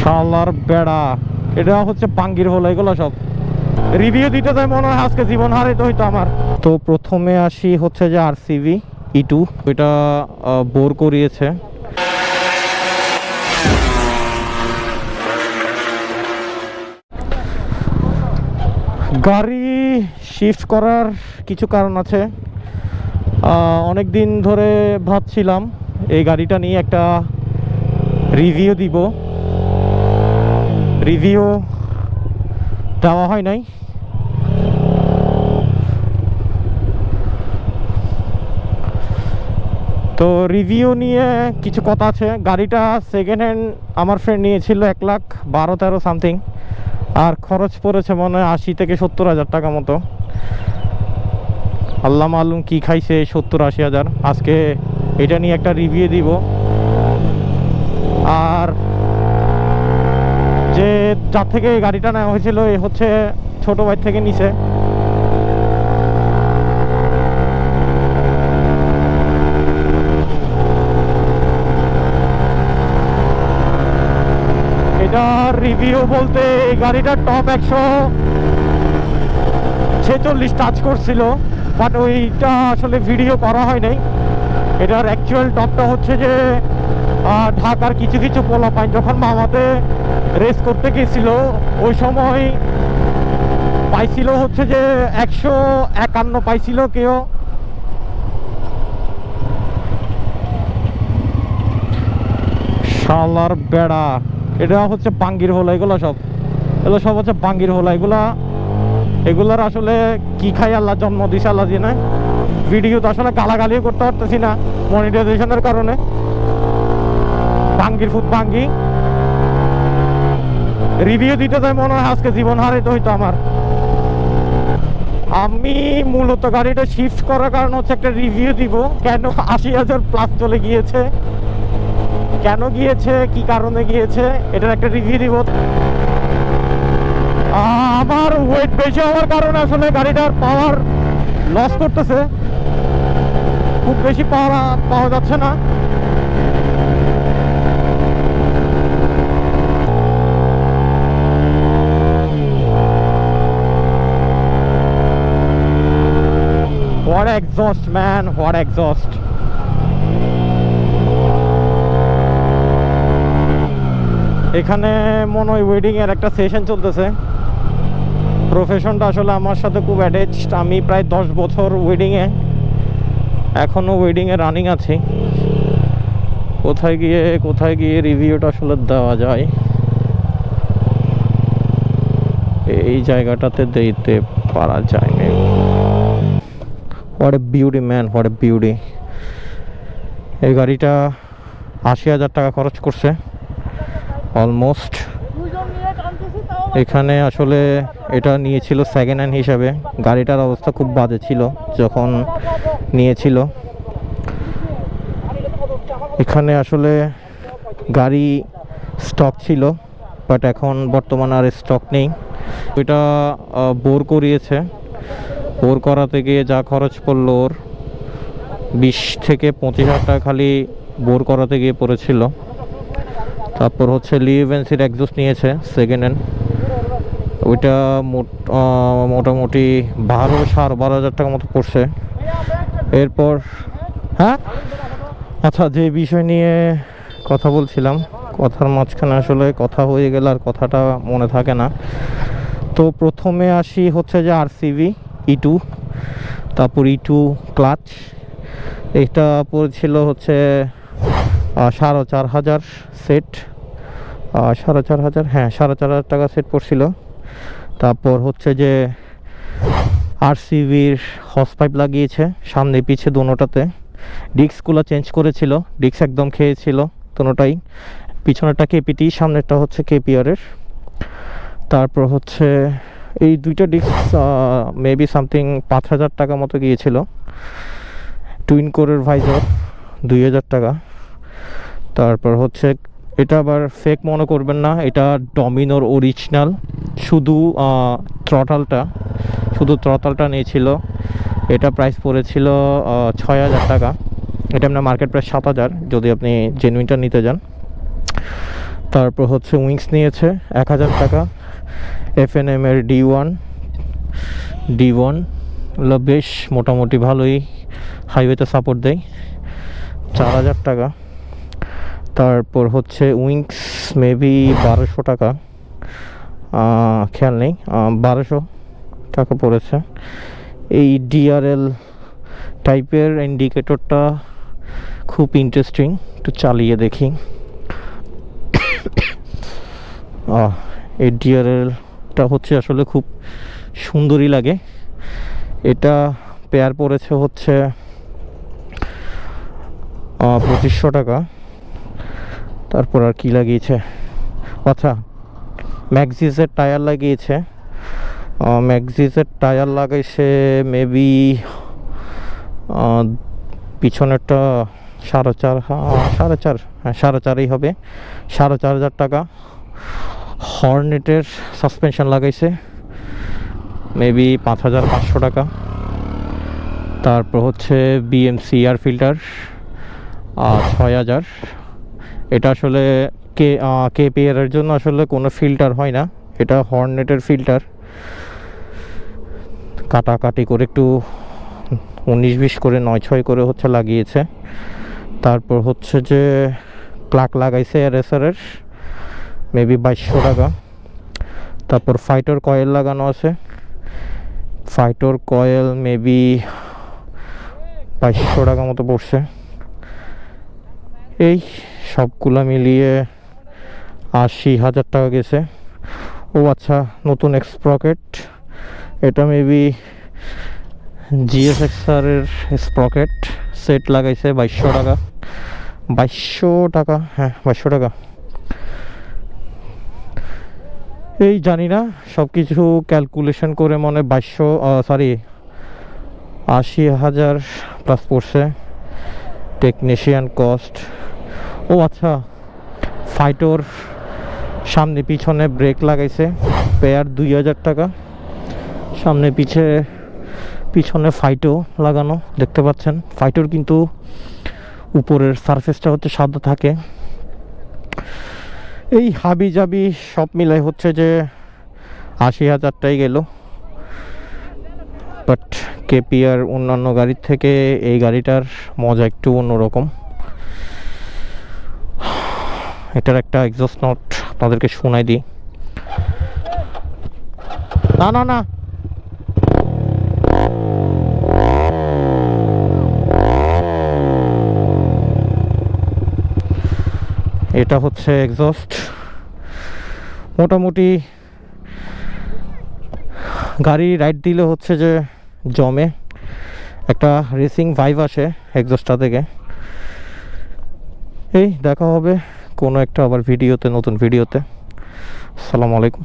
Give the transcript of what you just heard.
শালার বেড়া, এটা হচ্ছে পাঙ্গির হলো, এগুলো সব রিভিউ দিতে যায় মনে হয় আজকে জীবন হারিত হইতো আমার। তো প্রথমে আসি হচ্ছে যে আরসিভি E2, এটা বোর করিয়েছে। গাড়ি শিফট করার কিছু কারণ আছে। অনেক দিন ধরে ভাবছিলাম এই গাড়িটা নিয়ে একটা রিভিউ দিব, রিভিউ দেওয়া হয় নাই। তো রিভিউ নিয়ে কিছু কথা আছে। গাড়িটা সেকেন্ড হ্যান্ড আমার ফ্রেন্ড নিয়েছিল 1,12,13 সামথিং, আর খরচ পড়েছে মনে হয় 80 থেকে 70 হাজার টাকা মতো। আল্লাহ মালুম কি খাইছে 70-80 হাজার। আজকে এটা নিয়ে একটা রিভিউ দিব। আর যে যার থেকে এই গাড়িটা নেওয়া হয়েছিল এ হচ্ছে ছোট ভাই থেকে নিছে। এটার রিভিউ বলতে এই গাড়িটার টপ 146 টাচ করছিল, বাট ওইটা আসলে ভিডিও করা হয় নাই। এটার অ্যাকচুয়াল টপটা হচ্ছে যে ঢাকার কিছু কিছু পোলাপাইন যখন মামাতে রেস করতে গেছিল ওই সময় পাইছিল হচ্ছে যে 151 পাইছিল কেউ। শালার বেড়া, এটা হচ্ছে পাঙ্গির হলো, এগুলো সব হচ্ছে পাঙ্গির হলো। এগুলার আসলে কি খাই আল্লাহ জন্ম দিছে আল্লাহ দিয়ে না। ভিডিও তো আসলে গালাগালিও করতে পারতেছি না মনিটাইজেশনের কারণে। পাঙ্গির ফুড পাঙ্গি রিভিউ দিতে যায় মনে হয় আজকে জীবন হারিত হইতো আমার। আমি মূলত গাড়িটা শিফট করার কারণ হচ্ছে একটা রিভিউ দিব, কেন 80,000 প্লাস চলে গিয়েছে, কেন গিয়েছে, কি কারণে গিয়েছে, এটার একটা রিভিউ দিব। আমার ওয়েট বেশি হওয়ার কারণে আসলে গাড়িটার পাওয়ার লস করতেছে, খুব বেশি পাওয়া যাচ্ছে না। What exhaust man, what exhaust! এখানে মনে হয় ওয়েডিং এর একটা সেশন চলতেছে। প্রফেশনটা আসলে আমার সাথে খুব অ্যাটাচড। আমি প্রায় 10 বছর ওয়েডিংয়ে, এখনও ওয়েডিংয়ে রানিং আছি। কোথায় গিয়ে রিভিউটা আসলে দেওয়া যায়, এই জায়গাটাতে দিতে পারা যায় না। What a beauty man, what a beauty. এই গাড়িটা 80,000 টাকা খরচ করছে অলমোস্ট। এখানে আসলে এটা নিয়েছিল সেকেন্ড হ্যান্ড হিসাবে। গাড়িটার অবস্থা খুব বাজে ছিল যখন নিয়েছিল। এখানে আসলে গাড়ি স্টক ছিল, বাট এখন বর্তমানে আর স্টক নেই। এটা বোর করিয়েছে। বোর করাতে গিয়ে যা খরচ পড়লো ওর 20 থেকে 25 হাজার টাকা খালি বোর করাতে গিয়ে পড়েছিল। তারপর হচ্ছে লিভেন্সির এক্সজস্ট নিয়েছে সেকেন্ড হ্যান্ড, ওইটা মোটামুটি 12,500 হাজার টাকা মতো পড়ছে। এরপর হ্যাঁ আচ্ছা, যে বিষয় নিয়ে কথা বলছিলাম, কথার মাঝখানে আসলে কথা হয়ে গেলে আর কথাটা মনে থাকে না। তো প্রথমে আসি হচ্ছে যে আরসিভি E2, তারপর E2 ক্লাচ। এটা পড়েছিল হচ্ছে 4,500 সেট, 4,500, হ্যাঁ 4,500 টাকা সেট পড়ছিল। তারপর হচ্ছে যে আরসিভির হস পাইপ লাগিয়েছে সামনে পিছে দুটোটাতে। ডিস্কগুলো চেঞ্জ করেছিল, ডিস্ক একদম খেয়েছিল দুটোটাই। পিছনেরটা কেপিটি, সামনেরটা হচ্ছে কেপিআরের। তারপর হচ্ছে এই দুইটা ডিস্ক মেবি সামথিং 5,000 টাকা মতো গিয়েছিল। টুইন কোরের ভাইজার 2,000 টাকা। তারপর হচ্ছে এটা আবার ফেক মনে করবেন না, এটা ডমিনোর অরিজিনাল। শুধু থ্রটালটা নিয়েছিল। এটা প্রাইস পড়েছিল 6,000 টাকা। এটা আপনার মার্কেট প্রাইস 7,000 যদি আপনি জেনুইনটা নিতে যান। তারপর হচ্ছে উইংস নিয়েছে 1000 টাকা। FNM এর D1 হলো বেশ মোটামুটি ভালোই হাইওয়েতে সাপোর্ট দেয়, 4000 টাকা। তারপর হচ্ছে উইংস মেবি 1200 টাকা, খেয়াল নেই, 1200 টাকা পড়েছে। এই DRL টাইপের ইন্ডিকেটরটা খুব ইন্টারেস্টিং, একটু চালিয়ে দেখি। এই DRLটা হচ্ছে আসলে খুব সুন্দরই লাগে। এটা পেয়ার পড়েছে হচ্ছে 2500 টাকা। তারপর আর কি লাগিয়েছে, আচ্ছা ম্যাক্সিসের টায়ার লাগিয়েছে। ম্যাক্সিসের টায়ার লাগাইছে মেবি পিছনেরটা 4.5 হ্যাঁ 4.5 হবে, 4500 টাকা। হর্নেটের সাসপেনশন লাগাইছে মেবি 5500 টাকা। তারপর হচ্ছে BMC এয়ার ফিল্টার 6000। এটা আসলে KPR এর জন্য আসলে কোনো ফিল্টার হয় না, এটা হর্নেটের ফিল্টার, কাটাকাটি করে একটু 19-20 করে 9-6 করে হচ্ছে লাগিয়েছে। তারপর হচ্ছে যে প্লাগ লাগাইছে RSR এর মেবি 2200 টাকা। তারপর ফাইটার কয়েল লাগানো আছে, ফাইটার কয়েল মেবি 2200 টাকা মতো পড়ছে। এই সবগুলা মিলিয়ে 80,000 টাকা গেছে। ও আচ্ছা, নতুন স্প্রকেট, এটা মেবি GSXR এর স্প্রকেট সেট লাগাইছে 2200 টাকা। 2200 টাকা, হ্যাঁ 2200 টাকা। এই জানি না, সব কিছু ক্যালকুলেশন করে মনে 80,000 প্লাস পড়ছে টেকনিশিয়ান কস্ট। ও আচ্ছা, ফাইটোর সামনে পিছনে ব্রেক লাগাইছে পেয়ার 2000 টাকা। সামনে পিছনে ফাইটো লাগানো দেখতে পাচ্ছেন। ফাইটোর কিন্তু উপরের সারফেসটা হচ্ছে সাদা থাকে। এই হাবি জাবি সব মিলাই হচ্ছে যে 80,000 টাই গেল। বাট KPR অন্যান্য গাড়ির থেকে এই গাড়িটার মজা একটু অন্যরকম। এটার একটা এক্সস্ট নোট আপনাদেরকে শোনাই দিই। না না না, এটা হচ্ছে এক্সস্ট। মোটামুটি গাড়ি রাইড দিলে হচ্ছে যে জমে, একটা রেসিং ভাইব আসে এক্সস্টটা থেকে। এই দেখা হবে কোনো একটা আবার ভিডিওতে, নতুন ভিডিওতে। আসসালামু আলাইকুম।